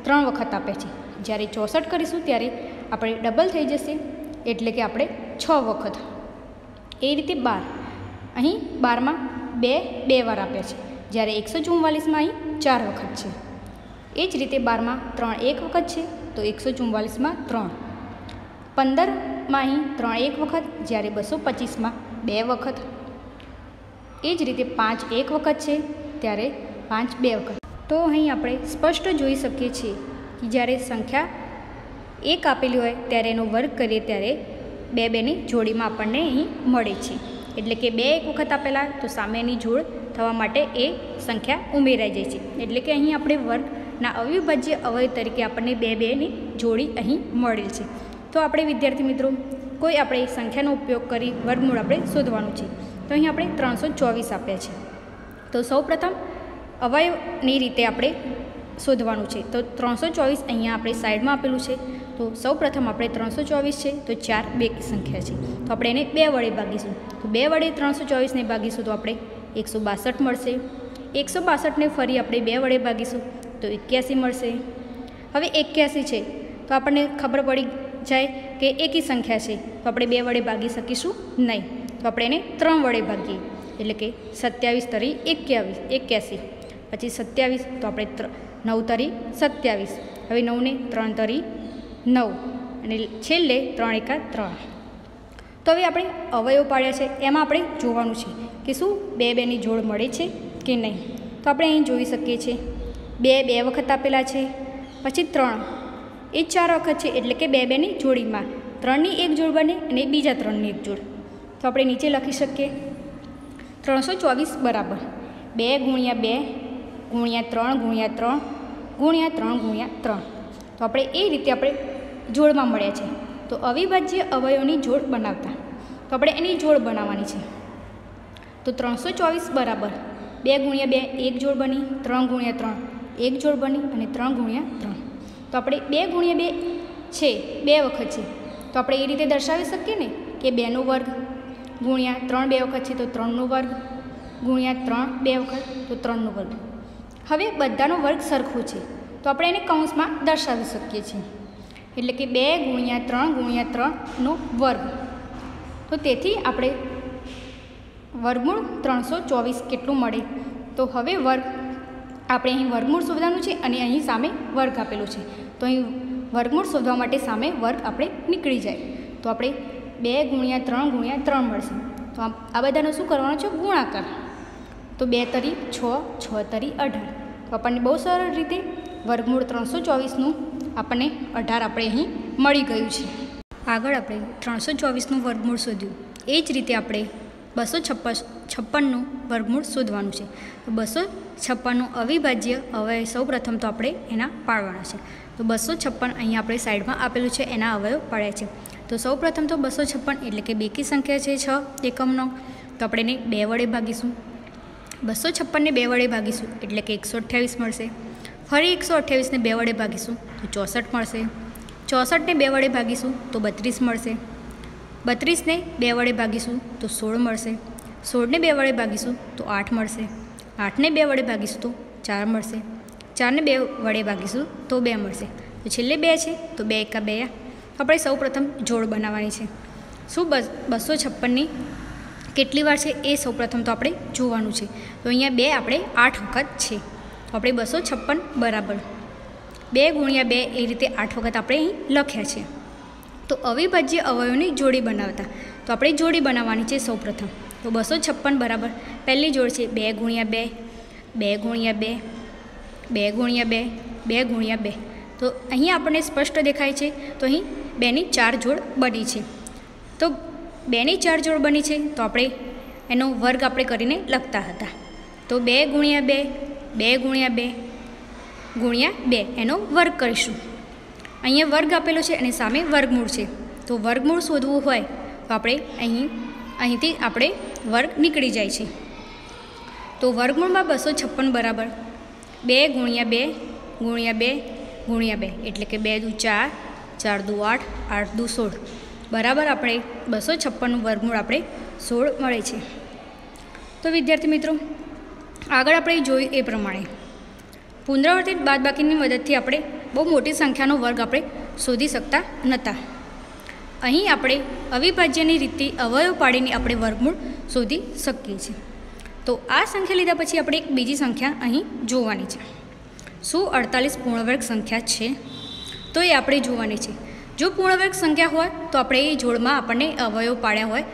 3 વખત આપે છે. જ્યારે 64 કરીશું ત્યારે આપણે ડબલ થઈ જશે, એટલે કે આપણે 6 વખત. એ રીતે 12, અહીં 12માં 2 2 વાર આપ્યા છે, જ્યારે 144માં અહીં 4 વખત છે. એ જ રીતે 12માં 3 એક વખત છે, તો 144માં 3. 15માં અહીં 3 એક વખત, જ્યારે 225માં 2 વખત. એ જ રીતે 5 એક વખત છે, ત્યારે 5 2 વખત. તો અહીં આપણે સ્પષ્ટ જોઈ શકીએ છીએ કે જ્યારે સંખ્યા 1 આપેલી હોય ત્યારે એનો વર્ગ કરીએ ત્યારે 2 2ની જોડીમાં આપણને અહીં મળે છે, એટલે કે 2 એક વખત આપેલા તો સામેની જોડ થવા માટે એ સંખ્યા ઉમેરાઈ જાય છે, એટલે કે અહીં આપણે વર્ગના અવિભાજ્ય અવયવ તરીકે આપણને 2 2ની જોડી અહીં મળેલ છે. તો આપણે વિદ્યાર્થી મિત્રો કોઈ આપણે સંખ્યાનો ઉપયોગ કરી વર્ગમૂળ આપણે શોધવાનું છે. તો અહીં આપણે 324 આપ્યા છે. તો સૌપ્રથમ અવયવની રીતે આપણે શોધવાનું છે. તો 324 અહીંયા આપણે સાઈડમાં આપેલું છે. તો સૌપ્રથમ આપણે 324 છે તો 4 બેકી સંખ્યા છે, તો આપણે એને 2 વડે ભાગીશું. તો 2 વડે 324ને ભાગીશું તો આપણે 162 મળશે. 162ને ફરી આપણે 2 વડે ભાગીશું તો 81 મળશે. હવે 81 છે તો આપણને ખબર પડી જાય કે એકી સંખ્યા છે, તો આપણે 2 વડે ભાગી શકીશું નહીં, તો આપણે એને 3 વડે ભાગીએ, એટલે કે 27 તરી 81. પછી 27 તો આપણે 9 તરી 27. હવે 9ને 3 તરી 9 અને છેલ્લે 3 એકા 3. તો હવે આપણે અવયવ પાડ્યા છે એમાં આપણે જોવાનું છે કે શું 2 2ની જોડ મળે છે કે નહીં. તો આપણે અહીં જોઈ શકીએ છીએ 2 2 વખત આપેલા છે, પછી 3 એ 4 વખત છે, એટલે કે 2 2ની જોડીમાં 3ની એક જોડ બને અને બીજા 3ની એક જોડ. તો આપણે નીચે લખી શકીએ 324 બરાબર 2 ગુણ્યા 2 ગુણ્યા 3 ગુણ્યા 3 ગુણ્યા 3 ગુણ્યા 3. તો આપણે એ રીતે આપણે જોડમાં મળ્યા છે. તો અવિભાજ્ય અવયવની જોડ બનાવતા તો આપણે એની જોડ બનાવવાની છે. તો 324 બરાબર 2 ગુણ્યા 2 એક જોડ બની, 3 ગુણ્યા 3 એક જોડ બની અને 3 ગુણ્યા 3. તો આપણે 2 ગુણ્યા 2 છે 2 વખત છે, તો આપણે એ રીતે દર્શાવી શકીએ ને કે 2નો વર્ગ ગુણ્યા 3 2 વખત છે તો 3નો વર્ગ ગુણ્યા 3 2 વખત તો 3નો વર્ગ. હવે બધાનો વર્ગ સરખો છે તો આપણે એને કૌંસમાં દર્શાવી શકીએ છીએ, એટલે કે 2 ગુણ્યા 3 ગુણ્યા 3નો વર્ગ. તો તેથી આપણે વર્ગમૂળ 324 કેટલું મળે, તો હવે વર્ગ આપણે અહીં વર્ગમૂળ શોધવાનું છે અને અહીં સામે વર્ગ આપેલો છે. તો અહીં વર્ગમૂળ શોધવા માટે સામે વર્ગ આપણે નીકળી જાય. તો આપણે 2 × 3 × 3 મળશે. તો આ બધાનો શું કરવાનો છે? ગુણાકાર. તો 2 તરી 6, 6 તરી 18. તો આપણને બહુ સરળ રીતે વર્ગમૂળ 324નું આપણને 18 આપણે અહીં મળી ગયું છે. આગળ આપણે 324નું વર્ગમૂળ શોધ્યું. એ જ રીતે આપણે 256નું વર્ગમૂળ શોધવાનું છે. તો 256નું અવિભાજ્ય અવયવ સૌ પ્રથમ તો આપણે એના પાડવાના છે. તો 256 અહીં આપણે સાઈડમાં આપેલું છે, એના અવયવ પાડ્યા છે. તો સૌ પ્રથમ તો 256 એટલે કે બેકી સંખ્યા છે 6 એકમનો. તો આપણે એને 2 વડે ભાગીશું. 256ને 2 વડે ભાગીશું એટલે કે 128 મળશે. ફરી 128ને 2 વડે ભાગીશું તો 64 મળશે. 64ને 2 વડે ભાગીશું તો 32 મળશે. 32ને 2 વડે ભાગીશું તો 16 મળશે. 16ને 2 વડે ભાગીશું તો 8 મળશે. 8ને 2 વડે ભાગીશું તો 4 મળશે. 4ને 2 વડે ભાગીશું તો 2 મળશે. તો છેલ્લે 2 છે તો 2 એકા 2. આપણે સૌ પ્રથમ જોડ બનાવવાની છે. શું 256ની કેટલી વાર છે એ સૌ પ્રથમ તો આપણે જોવાનું છે. તો અહીંયા 2 આપણે 8 વખત છે. તો આપણે 256 બરાબર 2 × 2 એ રીતે 8 વખત આપણે અહીં લખ્યા છે. તો અવિભાજ્ય અવયવોની જોડી બનાવતા તો આપણે જોડી બનાવવાની છે સૌ પ્રથમ. તો 256 બરાબર પહેલી જોડ છે 2 × 2, 2 × 2, 2 × 2, 2 × 2. તો અહીં આપણને સ્પષ્ટ દેખાય છે. તો અહીં 2ની 4 જોડ બની છે. તો 2ની 4 જોડ બની છે તો આપણે એનો વર્ગ આપણે કરીને લખતા હતા. તો 2 × 2, 2 × 2 × 2 એનો વર્ગ કરીશું. અહીંયા વર્ગ આપેલો છે અને સામે વર્ગમૂળ છે. તો વર્ગમૂળ શોધવું હોય તો આપણે અહીંથી આપણે વર્ગ નીકળી જાય છે. તો વર્ગમૂળમાં 256 બરાબર 2 × 2 × 2 × 2 એટલે કે 2 દુ 4, 4 દુ 8, 8 દુ 16 બરાબર આપણે 256નું વર્ગમૂળ આપણે 16 મળે છે. તો વિદ્યાર્થી મિત્રો, આગળ આપણે જોયું એ પ્રમાણે પુનરાવર્તિત બાદબાકીની મદદથી આપણે બહુ મોટી સંખ્યાનો વર્ગ આપણે શોધી શકતા નહોતા. અહીં આપણે અવિભાજ્યની રીતે અવયવ પાડીને આપણે વર્ગમૂળ શોધી શકીએ છીએ. તો આ સંખ્યા લીધા પછી આપણે એક બીજી સંખ્યા અહીં જોવાની છે. શું 48 પૂર્ણવર્ગ સંખ્યા છે? તો એ આપણે જોવાની છે. જો પૂર્ણવર્ગ સંખ્યા હોય તો આપણે એ જોડમાં આપણને અવયવ પાડ્યા હોય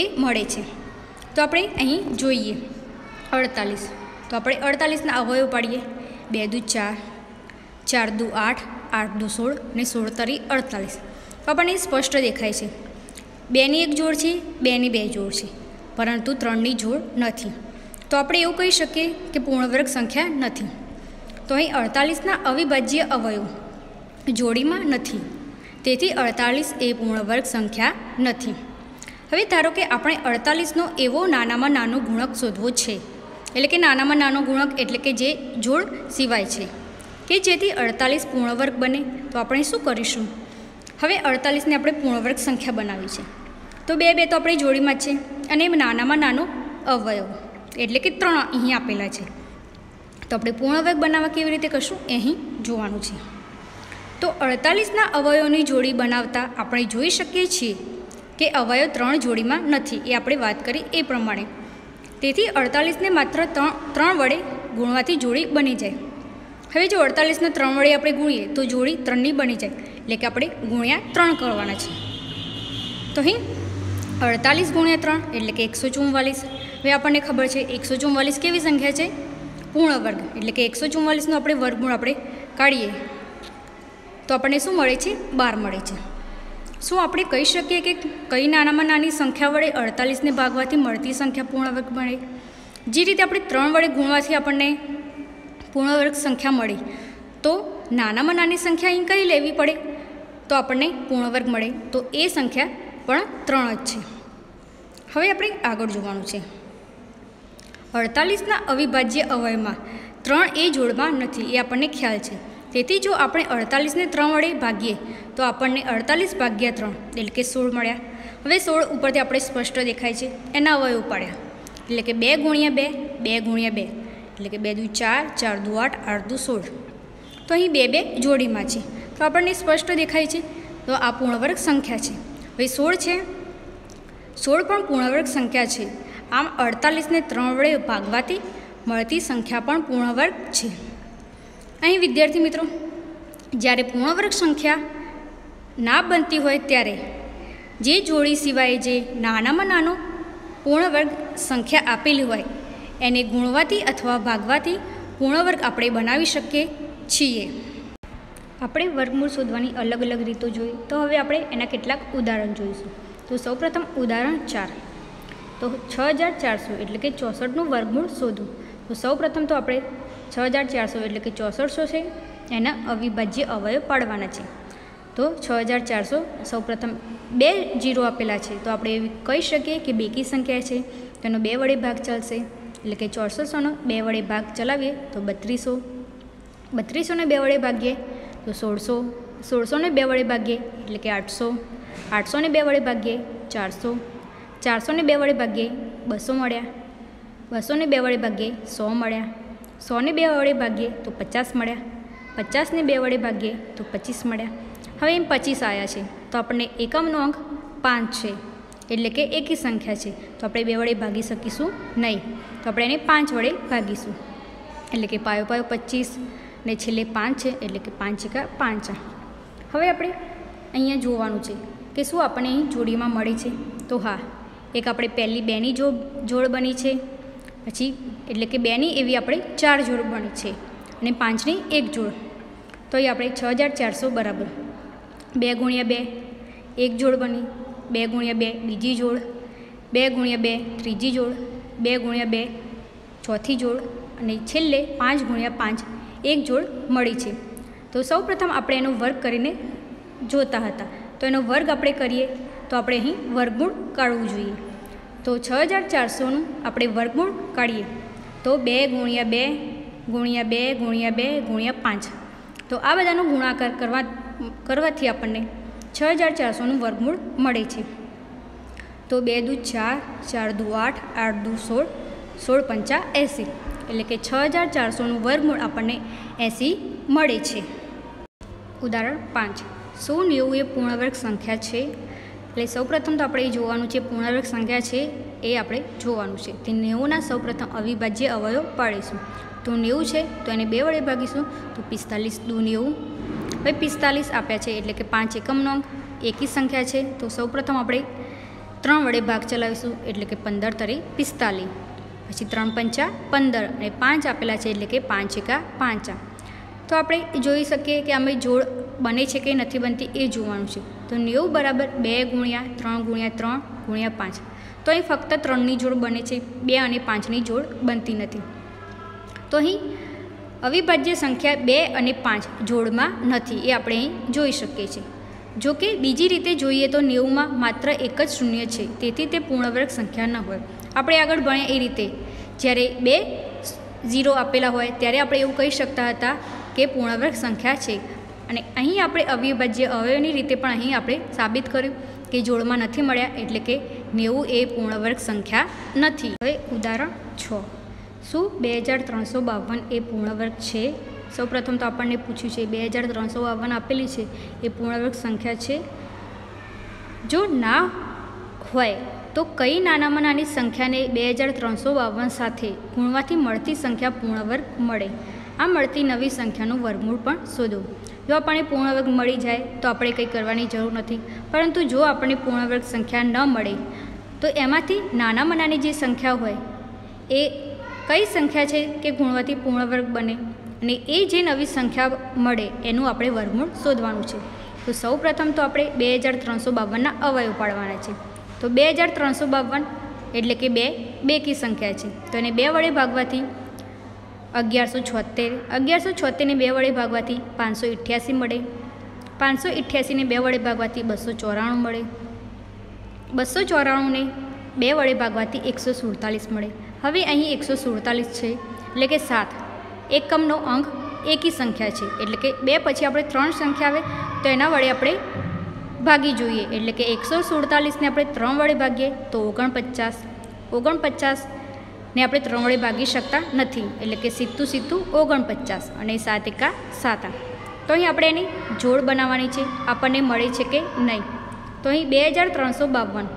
એ મળે છે. તો આપણે અહીં જોઈએ 48. તો આપણે 48ના અવયવ પાડીએ. 2 દુ 4, 4 દુ 8, 8 દુ 16 અને 16 તરી 48. તો આપણને સ્પષ્ટ દેખાય છે 2ની 1 જોડ છે, 2ની 2 જોડ છે, પરંતુ 3ની જોડ નથી. તો આપણે એવું કહી શકીએ કે પૂર્ણવર્ગ સંખ્યા નથી. તો અહીં 48ના અવિભાજ્ય અવયવ જોડીમાં નથી. તેથી 48 એ પૂર્ણવર્ગ સંખ્યા નથી. હવે ધારો કે આપણે 48નો એવો નાનામાં નાનો ગુણક શોધવો છે. એટલે કે નાનામાં નાનો ગુણક એટલે કે જે જોડ સિવાય છે કે જેથી 48 પૂર્ણવર્ગ બને. તો આપણે શું કરીશું? હવે 48ને આપણે પૂર્ણવર્ગ સંખ્યા બનાવી છે. તો 2 2 તો આપણે જોડીમાં જ છે અને નાનામાં નાનો અવયવ એટલે કે 3 અહીં આપેલા છે. તો આપણે પૂર્ણવર્ગ બનાવવા કેવી રીતે કરશું એ અહીં જોવાનું છે. તો 48ના અવયવોની જોડી બનાવતા આપણે જોઈ શકીએ છીએ કે અવયવ 3 જોડીમાં નથી. એ આપણે વાત કરી એ પ્રમાણે. તેથી 48ને માત્ર 3 વડે ગુણવાથી જોડી બની જાય. હવે જો 48ને 3 વડે આપણે ગુણીએ તો જોડી 3ની બની જાય. એટલે કે આપણે ગુણ્યા 3 કરવાના છે. તો અહીં 48 × 3 એટલે કે 144. હવે આપણને ખબર છે 144 કેવી સંખ્યા છે? પૂર્ણવર્ગ. એટલે કે 144નું આપણે વર્ગમૂળ આપણે કાઢીએ તો આપણને શું મળે છે? 12 મળે છે. શું આપણે કહી શકીએ કે કઈ નાનામાં નાની સંખ્યા વડે 48ને ભાગવાથી મળતી સંખ્યા પૂર્ણવર્ગ મળે? જે રીતે આપણે 3 વડે ગુણવાથી આપણને પૂર્ણવર્ગ સંખ્યા મળી, તો નાનામાં નાની સંખ્યા અહીં કઈ લેવી પડે તો આપણને પૂર્ણવર્ગ મળે. તો એ સંખ્યા પણ 3 જ છે. હવે આપણે આગળ જોવાનું છે. 48ના અવિભાજ્ય અવયવમાં 3 એ જોડમાં નથી એ આપણને ખ્યાલ છે. તેથી જો આપણે 48ને 3 વડે ભાગીએ તો આપણને 48 ભાગ્યા 3 એટલે કે 16 મળ્યા. હવે 16 ઉપરથી આપણે સ્પષ્ટ દેખાય છે એના અવયવ પાડ્યા. એટલે કે 2 × 2, 2 × 2 એટલે કે 2 દુ 4, 4 દુ 8, 8 દુ 16. તો અહીં 2 2 જોડીમાં છે. તો આપણને સ્પષ્ટ દેખાય છે. તો આ પૂર્ણવર્ગ સંખ્યા છે. હવે 16 છે, 16 પણ પૂર્ણવર્ગ સંખ્યા છે. આમ 48ને 3 વડે ભાગવાથી મળતી સંખ્યા પણ પૂર્ણ વર્ગ છે. અહીં વિદ્યાર્થી મિત્રો, જ્યારે પૂર્ણ વર્ગ સંખ્યા ના બનતી હોય ત્યારે જે જોડી સિવાય જે નાનામાં નાનો પૂર્ણ વર્ગ સંખ્યા આપેલી હોય એને ગુણવાથી અથવા ભાગવાથી પૂર્ણ વર્ગ આપણે બનાવી શકીએ છીએ. આપણે વર્ગમૂળ શોધવાની અલગ અલગ રીતો જોઈ, તો હવે આપણે એના કેટલાક ઉદાહરણ જોઈશું. તો સૌપ્રથમ ઉદાહરણ 4. તો 6400 એટલે કે 64નું વર્ગમૂળ શોધવું. તો સૌપ્રથમ તો આપણે 6400 એટલે કે 6400 છે એના અવિભાજ્ય અવયવ પાડવાના છે. તો 6400 સૌપ્રથમ 2 0 આપેલા છે, તો આપણે એવી કહી શકીએ કે બેકી સંખ્યા છે, તેનો 2 વડે ભાગ ચાલશે. એટલે કે 6400નો 2 વડે ભાગ ચલાવીએ તો 3200, 3200ને 2 વડે ભાગીએ તો 1600, 1600ને 2 વડે ભાગીએ એટલે કે 800, 800ને 2 વડે ભાગીએ 400, 400ને 2 વડે ભાગીએ 200 મળ્યા, 200ને 2 વડે ભાગીએ 100 મળ્યા, 100ને 2 વડે ભાગીએ તો 50 મળ્યા, 50ને 2 વડે ભાગીએ તો 25 મળ્યા. હવે એમ 25 આવ્યા છે, તો આપણને એકમનો અંક 5 છે, એટલે કે એકી સંખ્યા છે, તો આપણે 2 વડે ભાગી શકીશું નહીં, તો આપણે એને 5 વડે ભાગીશું. એટલે કે પાયો પાયો 25 ને છેલ્લે 5 છે, એટલે કે 5 એકા 5. હવે આપણે અહીંયા જોવાનું છે કે શું આપણને અહીં જોડીમાં મળી છે. તો હા, એક આપણે પહેલી 2ની જોડ બની છે, પછી એટલે કે 2ની એવી આપણે 4 જોડ બની છે અને 5ની 1 જોડ. તો એ આપણે 6400 બરાબર 2 ગુણ્યા 2 1 જોડ બની, 2 ગુણ્યા 2 બીજી જોડ, 2 ગુણ્યા 2 ત્રીજી જોડ, 2 ગુણ્યા 2 ચોથી જોડ અને છેલ્લે 5 ગુણ્યા 5 1 જોડ મળી છે. તો સૌપ્રથમ આપણે એનો વર્ગ કરીને જોતા હતા, તો એનો વર્ગ આપણે કરીએ તો આપણે અહીં વર્ગમૂળ કાઢવું જોઈએ. તો 6400નું આપણે વર્ગમૂળ કાઢીએ તો 2 ગુણ્યા 2 ગુણ્યા 2 ગુણ્યા 2 ગુણ્યા 5. તો આ બધાનો ગુણાકાર કરવાથી આપણને 6400નું વર્ગમૂળ મળે છે. તો 2 દુ 4, 4 દુ 8, 8 દુ 16, 16 પંચા 80, એટલે કે 6400નું વર્ગમૂળ આપણને 80 મળે છે. ઉદાહરણ 5. શું 90 એ પૂર્ણવર્ગ સંખ્યા છે? એટલે સૌપ્રથમ તો આપણે એ જોવાનું છે પૂર્ણવર્ગ સંખ્યા છે એ આપણે જોવાનું છે. તે 90ના સૌપ્રથમ અવિભાજ્ય અવયવ પાડીશું. તો 90 છે તો એને 2 વડે ભાગીશું, તો 45 દુ 90. હવે 45 આપ્યા છે એટલે કે 5 એકમનો અંક, એકી સંખ્યા છે, તો સૌપ્રથમ આપણે 3 વડે ભાગ ચલાવીશું એટલે કે 15 તરી 45, પછી 3 પંચા 15 અને 5 આપેલા છે એટલે કે 5 એકા 5. તો આપણે જોઈ શકીએ કે અમે જોડ બને છે કે નથી બનતી એ જોવાનું છે. તો 90 બરાબર 2 ગુણ્યા 3 ગુણ્યા 3 ગુણ્યા 5. તો અહીં ફક્ત 3ની જોડ બને છે, 2 અને 5ની જોડ બનતી નથી. તો અહીં અવિભાજ્ય સંખ્યા 2 અને 5 જોડમાં નથી એ આપણે અહીં જોઈ શકીએ છીએ. જો કે બીજી રીતે જોઈએ તો 90માં માત્ર એક જ શૂન્ય છે, તેથી તે પૂર્ણવર્ગ સંખ્યા ન હોય. આપણે આગળ ભણ્યા એ રીતે જ્યારે 2 0 આપેલા હોય ત્યારે આપણે એવું કહી શકતા હતા કે પૂર્ણવર્ગ સંખ્યા છે, અને અહીં આપણે અવિભાજ્ય અવયવની રીતે પણ અહીં આપણે સાબિત કર્યું કે જોડમાં નથી મળ્યા, એટલે કે 90 એ પૂર્ણવર્ગ સંખ્યા નથી. હવે ઉદાહરણ 6. શું 2352 એ પૂર્ણવર્ગ છે? સૌપ્રથમ તો આપણને પૂછ્યું છે 2352 આપેલી છે એ પૂર્ણવર્ગ સંખ્યા છે? જો ના હોય તો કઈ નાનામાં નાની સંખ્યાને 2352 સાથે ગુણવાથી મળતી સંખ્યા પૂર્ણવર્ગ મળે? આ મળતી નવી સંખ્યાનું વર્ગમૂળ પણ શોધો. જો આપણને પૂર્ણવર્ગ મળી જાય તો આપણે કંઈ કરવાની જરૂર નથી, પરંતુ જો આપણને પૂર્ણવર્ગ સંખ્યા ન મળે તો એમાંથી નાનામાં નાની જે સંખ્યા હોય એ કઈ સંખ્યા છે કે ગુણવાથી પૂર્ણવર્ગ બને, અને એ જે નવી સંખ્યા મળે એનું આપણે વર્ગમૂળ શોધવાનું છે. તો સૌ પ્રથમ તો આપણે 2352ના અવયવ પાડવાના છે. તો 2352 એટલે કે 2 બેકી સંખ્યા છે, તો એને 2 વડે ભાગવાથી 1176, 1176ને 2 વડે ભાગવાથી 588 મળે, 588ને 2 વડે ભાગવાથી 294 મળે, 294ને 2 વડે ભાગવાથી 147 મળે. હવે અહીં 147 છે એટલે કે 7 એકમનો અંક એકી સંખ્યા છે, એટલે કે 2 પછી આપણે 3 સંખ્યા આવે તો એના વડે આપણે ભાગી જોઈએ, એટલે કે 147ને આપણે 3 વડે ભાગીએ તો 49, 49ને આપણે 3 વડે ભાગી શકતા નથી, એટલે કે સીધું 49 અને 7 એકા 7. તો અહીં આપણે એની જોડ બનાવવાની છે, આપણને મળે છે કે નહીં. તો અહીં 2352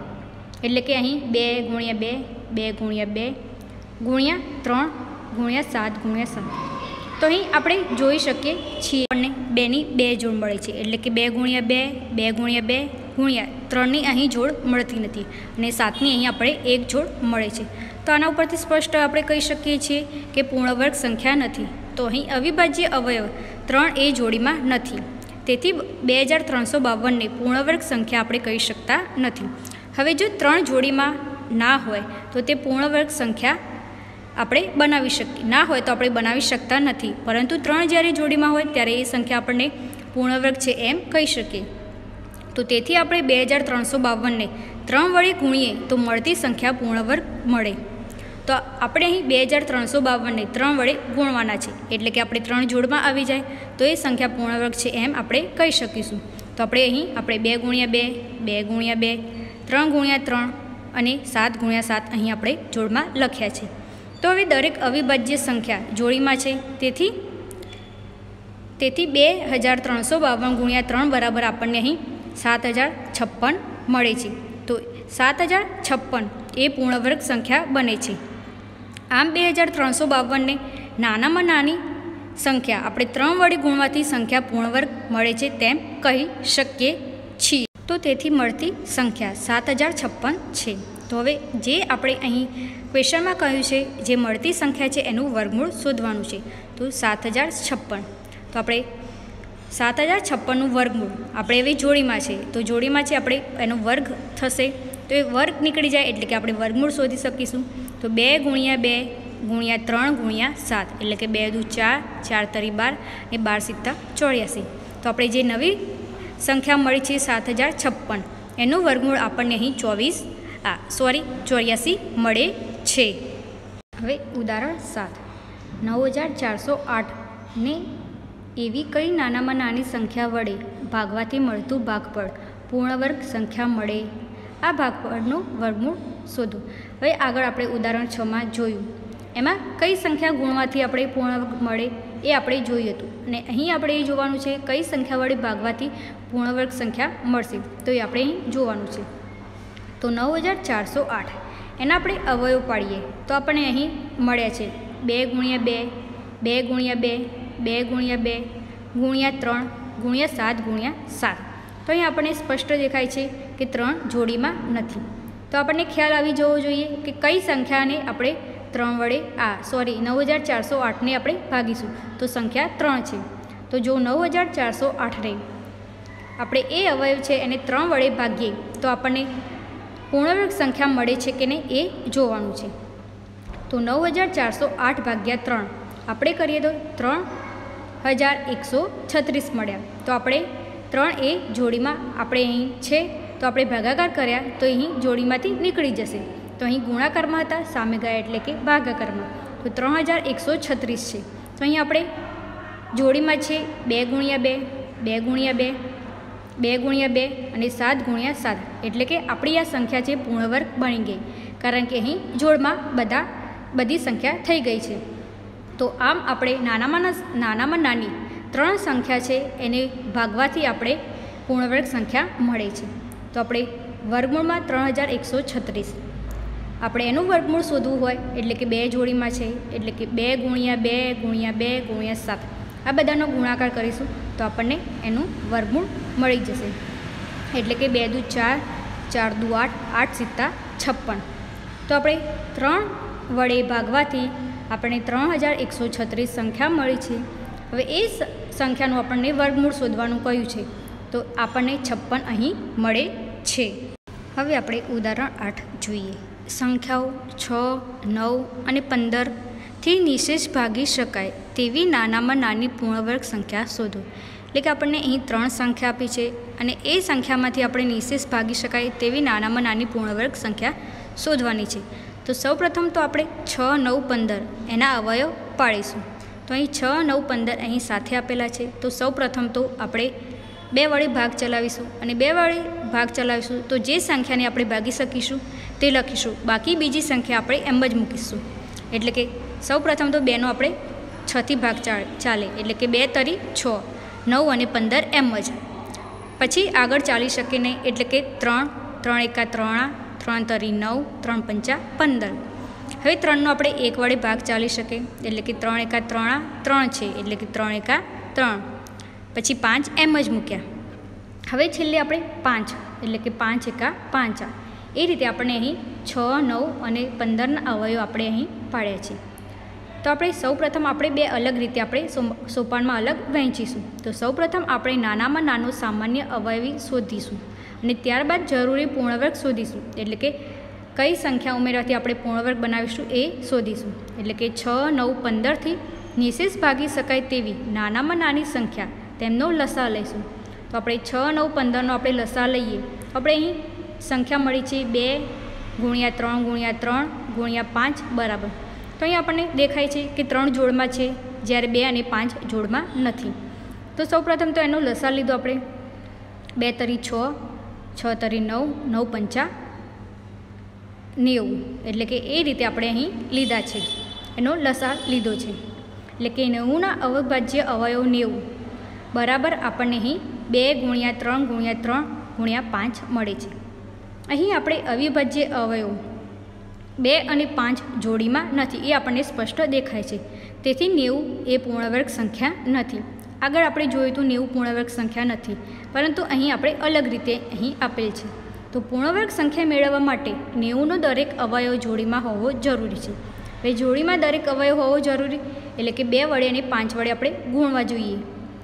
એટલે કે અહીં 2 ગુણ્યા 2 2 ગુણ્યા 2 ગુણ્યા 3 ગુણ્યા 7 ગુણ્યા 7. તો અહીં આપણે જોઈ શકીએ છીએ આપણને 2ની 2 જોડ મળે છે, એટલે કે 2 ગુણ્યા 2, 2 ગુણ્યા 2 ગુણ્યા 3ની અહીં જોડ મળતી નથી અને 7ની અહીં આપણે 1 જોડ મળે છે. તો આના ઉપરથી સ્પષ્ટ આપણે કહી શકીએ છીએ કે પૂર્ણવર્ગ સંખ્યા નથી. તો અહીં અવિભાજ્ય અવયવ 3 એ જોડીમાં નથી, તેથી 2352ને પૂર્ણવર્ગ સંખ્યા આપણે કહી શકતા નથી. હવે જો 3 જોડીમાં ના હોય તો તે પૂર્ણવર્ગ સંખ્યા આપણે બનાવી શકીએ, ના હોય તો આપણે બનાવી શકતા નથી, પરંતુ 3 જ્યારે જોડીમાં હોય ત્યારે એ સંખ્યા આપણને પૂર્ણવર્ગ છે એમ કહી શકીએ. તો તેથી આપણે 2352ને 3 વડે ગુણીએ તો મળતી સંખ્યા પૂર્ણવર્ગ મળે. તો આપણે અહીં 2352ને 3 વડે ગુણવાના છે, એટલે કે આપણે 3 જોડમાં આવી જાય તો એ સંખ્યા પૂર્ણવર્ગ છે એમ આપણે કહી શકીશું. તો આપણે અહીં 2 ગુણ્યા 2, 2 ગુણ્યા 2, 3 ગુણ્યા 3 અને 7 ગુણ્યા 7 અહીં આપણે જોડમાં લખ્યા છે. તો હવે દરેક અવિભાજ્ય સંખ્યા જોડીમાં છે, તેથી 2352 ગુણ્યા 3 બરાબર આપણને અહીં 7056 મળે છે. તો 7056 એ પૂર્ણવર્ગ સંખ્યા બને છે. આમ 2352ને નાનામાં નાની સંખ્યા આપણે 3 વડે ગુણવાથી સંખ્યા પૂર્ણવર્ગ મળે છે તેમ કહી શકીએ છીએ. તો તેથી મળતી સંખ્યા 7056 છે. તો હવે જે આપણે અહીં ક્વેશ્ચનમાં કહ્યું છે જે મળતી સંખ્યા છે એનું વર્ગમૂળ શોધવાનું છે. તો 7056. તો આપણે 7056નું વર્ગમૂળ આપણે એવી જોડીમાં છે, તો જોડીમાં છે આપણે એનો વર્ગ થશે, તો એ વર્ગ નીકળી જાય એટલે કે આપણે વર્ગમૂળ શોધી શકીશું. તો 2 ગુણ્યા 2 ગુણ્યા 3 ગુણ્યા 7, એટલે કે 2 દુ 4, 4 તરી 12 ને 12 સિત્તા 84. તો આપણે જે નવી સંખ્યા મળી છે 7056, એનું વર્ગમૂળ આપણને અહીં 84 મળે છે. હવે ઉદાહરણ 7. 9408ને એવી કઈ નાનામાં નાની સંખ્યા વડે ભાગવાથી મળતું ભાગફળ પૂર્ણવર્ગ સંખ્યા મળે? આ ભાગફળનું વર્ગમૂળ શોધો. હવે આગળ આપણે ઉદાહરણ 6માં જોયું, એમાં કઈ સંખ્યા ગુણવાથી આપણે પૂર્ણવર્ગ મળે એ આપણે જોયું હતું, અને અહીં આપણે એ જોવાનું છે કઈ સંખ્યા વડે ભાગવાથી પૂર્ણવર્ગ સંખ્યા મળશે, તો એ આપણે અહીં જોવાનું છે. તો 9408 એના આપણે અવયવ પાડીએ તો આપણને અહીં મળ્યા છે 2 ગુણ્યા 2, 2 ગુણ્યા 2, 2 ગુણ્યા 2 ગુણ્યા 3 ગુણ્યા 7 ગુણ્યા 7. તો અહીં આપણને સ્પષ્ટ દેખાય છે કે 3 જોડીમાં નથી. તો આપણને ખ્યાલ આવી જવો જોઈએ કે કઈ સંખ્યાને આપણે 3 વડે 9408ને આપણે ભાગીશું તો સંખ્યા 3 છે. તો જો 9408ને આપણે એ અવયવ છે એને 3 વડે ભાગીએ તો આપણને પૂર્ણવર્ગ સંખ્યા મળે છે કે નહીં એ જોવાનું છે. તો 9408 ભાગ્યા 3 આપણે કરીએ તો 3136 મળ્યા. તો આપણે 3 એ જોડીમાં આપણે અહીં છે તો આપણે ભાગાકાર કર્યા તો અહીં જોડીમાંથી નીકળી જશે. તો અહીં ગુણાકારમાં હતા, સામે ગયા એટલે કે ભાગાકારમાં. તો 3136 છે. તો અહીં આપણે જોડીમાં છે 2 ગુણ્યા 2, 2 ગુણ્યા 2, 2 ગુણ્યા 2 અને 7 ગુણ્યા 7, એટલે કે આપણી આ સંખ્યા છે પૂર્ણવર્ગ બની ગઈ, કારણ કે અહીં જોડમાં બધી સંખ્યા થઈ ગઈ છે. તો આમ આપણે નાનામાં નાની 3 સંખ્યા છે એને ભાગવાથી આપણે પૂર્ણવર્ગ સંખ્યા મળે છે. તો આપણે વર્ગમૂળમાં 3136 આપણે એનું વર્ગમૂળ શોધવું હોય એટલે કે 2 જોડીમાં છે, એટલે કે 2 ગુણ્યા 2 ગુણ્યા 2 ગુણ્યા 7 આ બધાનો ગુણાકાર કરીશું તો આપણને એનું વર્ગમૂળ મળી જશે. એટલે કે 2 દુ 4, 4 દુ 8, 8 સિત્તા 56. તો આપણે 3 વડે ભાગવાથી આપણને 3136 સંખ્યા મળી છે. હવે એ સંખ્યાનું આપણને વર્ગમૂળ શોધવાનું કહ્યું છે તો આપણને 56 અહીં મળે છે. હવે આપણે ઉદાહરણ 8 જોઈએ. સંખ્યાઓ 6, 9 અને 15થી નિશેષ ભાગી શકાય તેવી નાનામાં નાની પૂર્ણવર્ગ સંખ્યા શોધો. એટલે કે આપણને અહીં 3 સંખ્યા આપી છે અને એ સંખ્યામાંથી આપણે નિશેષ ભાગી શકાય તેવી નાનામાં નાની પૂર્ણવર્ગ સંખ્યા શોધવાની છે. તો સૌપ્રથમ તો આપણે 6, 9, 15 એના અવયવ પાડીશું. તો અહીં 6, 9, 15 અહીં સાથે આપેલા છે. તો સૌપ્રથમ તો આપણે 2 વડે ભાગ ચલાવીશું અને 2 વડે ભાગ ચલાવીશું તો જે સંખ્યાને આપણે ભાગી શકીશું તે લખીશું, બાકી બીજી સંખ્યા આપણે એમ જ મૂકીશું. એટલે કે સૌપ્રથમ તો 2નો આપણે 6થી ભાગ ચાલે, એટલે કે 2 તરી 6, 9 અને 15 એમ જ. પછી આગળ ચાલી શકે નહીં, એટલે કે 3, 3 એકા 3, 3 તરી 9, 3 પંચા 15. હવે 3નો આપણે 1 વડે ભાગ ચાલી શકે, એટલે કે 3 એકા 3 3 છે, એટલે કે 3 એકા 3, પછી 5 એમ જ મૂક્યા. હવે છેલ્લે આપણે 5, એટલે કે 5 એકા 5. એ રીતે આપણે અહીં 6, 9 અને 15ના અવયવો આપણે અહીં પાડ્યા છે. તો આપણે સૌપ્રથમ આપણે બે અલગ રીતે આપણે સોપાનમાં અલગ વહેંચીશું. તો સૌપ્રથમ આપણે નાનામાં નાનો સામાન્ય અવયવી શોધીશું અને ત્યારબાદ જરૂરી પૂર્ણવર્ગ શોધીશું, એટલે કે કઈ સંખ્યા ઉમેરવાથી આપણે પૂર્ણવર્ગ બનાવીશું એ શોધીશું. એટલે કે 6, 9, 15થી નિશેષ ભાગી શકાય તેવી નાનામાં નાની સંખ્યા તેમનો લસા લઈશું. તો આપણે 6, 9, 15નો આપણે લસા લઈએ. આપણે અહીં સંખ્યા મળી છે 2 × 3 × 3 × 5 બરાબર. તો અહીં આપણને દેખાય છે કે 3 જોડમાં છે, જ્યારે 2 અને 5 જોડમાં નથી. તો સૌપ્રથમ તો એનો લસા લીધો આપણે. 2 તરી 6, 6 તરી 9, 9 પંચા 90, એટલે કે એ રીતે આપણે અહીં લીધા છે, એનો લસા લીધો છે. એટલે કે 90ના અવિભાજ્ય અવયવ 90 બરાબર આપણને અહીં 2 × 3 × 3 × 5 મળે છે. અહીં આપણે અવિભાજ્ય અવયવ 2 અને 5 જોડીમાં નથી એ આપણને સ્પષ્ટ દેખાય છે. તેથી 90 એ પૂર્ણવર્ગ સંખ્યા નથી. આગળ આપણે જોયું તો 90 પૂર્ણવર્ગ સંખ્યા નથી, પરંતુ અહીં આપણે અલગ રીતે અહીં આપેલ છે. તો પૂર્ણવર્ગ સંખ્યા મેળવવા માટે 90નો દરેક અવયવ જોડીમાં હોવો જરૂરી છે. હવે જોડીમાં દરેક અવયવ હોવો જરૂરી, એટલે કે 2 વડે અને 5 વડે આપણે ગુણવા જોઈએ.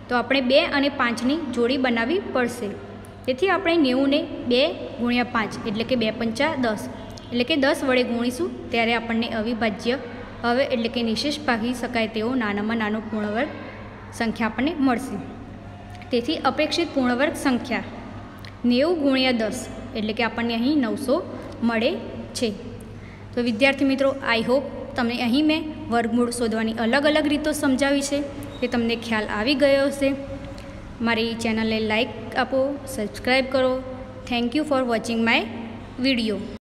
તો આપણે 2 અને 5ની જોડી બનાવવી પડશે. તેથી આપણે 90ને 2 × 5, એટલે કે 2 પંચા 10, એટલે કે 10 વડે ગુણીશું ત્યારે આપણને અવિભાજ્ય હવે એટલે કે નિશેષ ભાગી શકાય તેવો નાનામાં નાનો પૂર્ણવર્ગ સંખ્યા આપણને મળશે. તેથી અપેક્ષિત પૂર્ણવર્ગ સંખ્યા 90 × 10, એટલે કે આપણને અહીં 900 મળે છે. તો વિદ્યાર્થી મિત્રો, આઈ હોપ તમને અહીં મેં વર્ગમૂળ શોધવાની અલગ અલગ રીતો સમજાવી છે કે તમને ખ્યાલ આવી ગયો હશે. મારી ચેનલને લાઈક આપો, સબસ્ક્રાઈબ કરો. Thank you for watching my video.